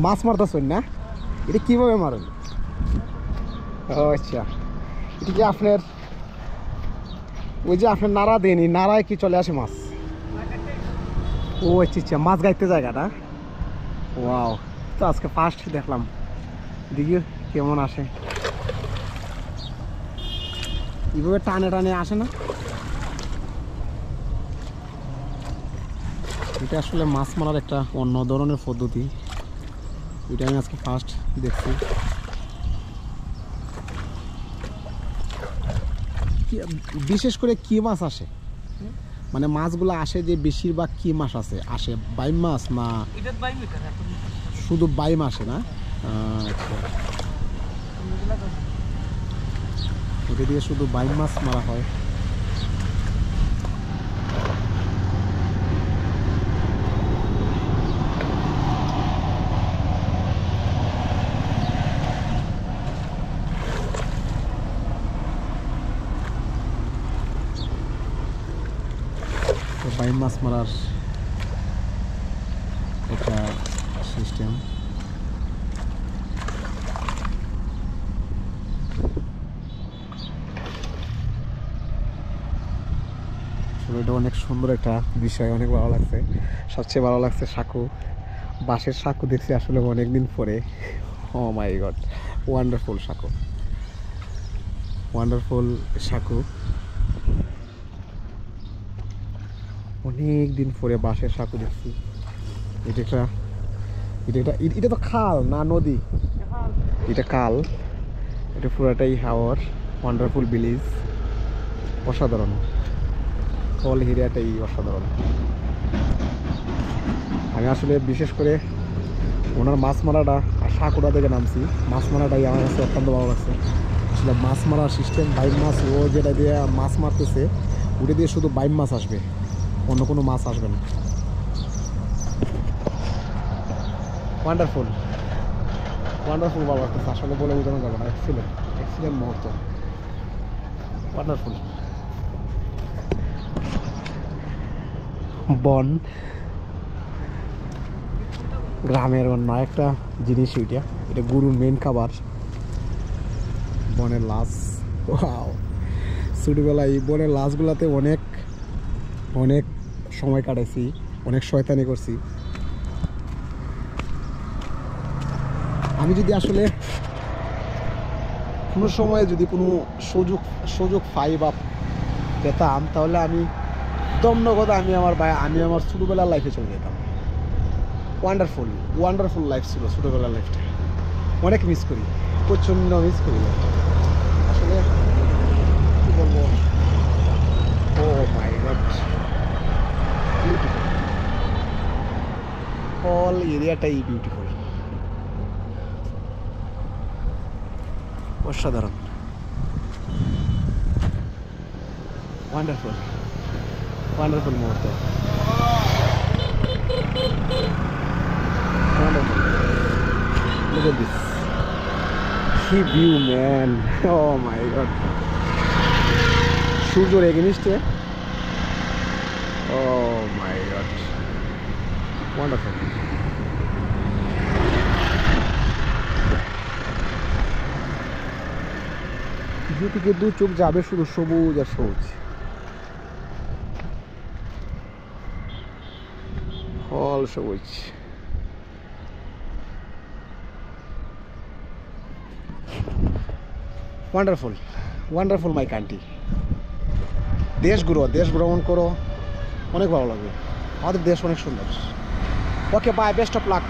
মাছ মারতেছেন না? এটা কিভাবে মারেন? ও আচ্ছা, এটা কি আপনার ওই যে আপনার নাড়া দেয়নি, নাড়ায় কি চলে আসে মাছ? ও আচ্ছা আচ্ছা, মাছ গাইতে জায়গাটা। ওয়াও, তো আজকে ফার্স্ট দেখলাম, দেখি কেমন আসে। এইভাবে টানে টানে আসে না? এটা আসলে মাছ মারার একটা অন্য ধরনের পদ্ধতি, এটা আমি আজকে ফার্স্ট দেখছি। বিশেষ করে কি মাছ আসে, মানে মাছগুলো আসে যে বেশিরভাগ কি মাছ আসে বাইম মাছ না শুধু বাইম আসে না? এটা দিয়ে শুধু বাইম মাছ মারা হয়। বাইম মাছ মারার একটা সিস্টেম। এটা অনেক সুন্দর একটা বিষয়, অনেক ভালো লাগছে। সবচেয়ে ভালো লাগছে সাঁকো, বাঁশের সাঁকো দেখছি আসলে অনেকদিন পরে। ও মাই গড, ওয়ান্ডারফুল সাঁকো, ওয়ান্ডারফুল সাঁকো। অনেক দিন পরে বাঁশের সাঁকো দেখছি। এটা তো খাল না নদী? এটা খাল, এটা পুরাটাই হাওর। ওয়ান্ডারফুল ভিলেজ, অসাধারণ। কল এরিয়াটাই অসাধারণ। আমি আসলে বিশেষ করে ওনার মাছ মারাটা আর সাঁকোটা থেকে নামছি, মাছ মারাটাই আমার কাছে অত্যন্ত ভালো লাগছে। আসলে মাছ মারার সিস্টেম, বাইম মাছ ও যেটা দিয়ে মাছ মারতেছে ওটা দিয়ে শুধু বাইম মাছ আসবে, অন্য কোনো মাছ আসবে না। ওয়ান্ডারফুল, ওয়ান্ডারফুল ভালো লাগতেছে, আসলে বলে বোঝানো যাবে না। এক্সিলেন্ট, এক্সিলেন্ট মুহূর্ত, ওয়ান্ডারফুল। বন, গ্রামের অন্য একটা জিনিস ওইটা, এটা গরুর মেন খাবার, বনের লাশ। ওয়াও, ছোটবেলায় এই বনের লাশগুলাতে অনেক অনেক সময় কাটাইছি, অনেক শয়তানি করছি। আমি যদি আসলে কোনো সময় যদি কোনো সুযোগ পাই বা পেতাম, তাহলে আমি দমনগত আমি আমার ছোটোবেলার লাইফে চলে যেতাম। ওয়ান্ডারফুল, ওয়ান্ডারফুল লাইফ ছিল ছোটোবেলার লাইফটা, অনেক মিস করি, প্রচণ্ড মিস করি আসলে। কী বলবো, ও মাই গড, বিউটিফুল, অল এরিয়াটাই বিউটিফুল, অসাধারণ, ওয়ান্ডারফুল, ওয়ান্ডারফুল মুহূর্ত, wonderful. Look at this, কি ভিউ ম্যান, ও মাই গড। সূর্যর এগেনিস্টে, ও মাই গড, ওয়ান্ডারফুল। যেদিকে দু চোখ যাবে শুধু সবুজ আর সবুজ, অল সবুজ। Wonderful, wonderful my country. দেশ ঘুরো, দেশ ভ্রমণ করো, অনেক ভালো লাগবে। আমাদের দেশ অনেক সুন্দর। Okay bye, best of luck.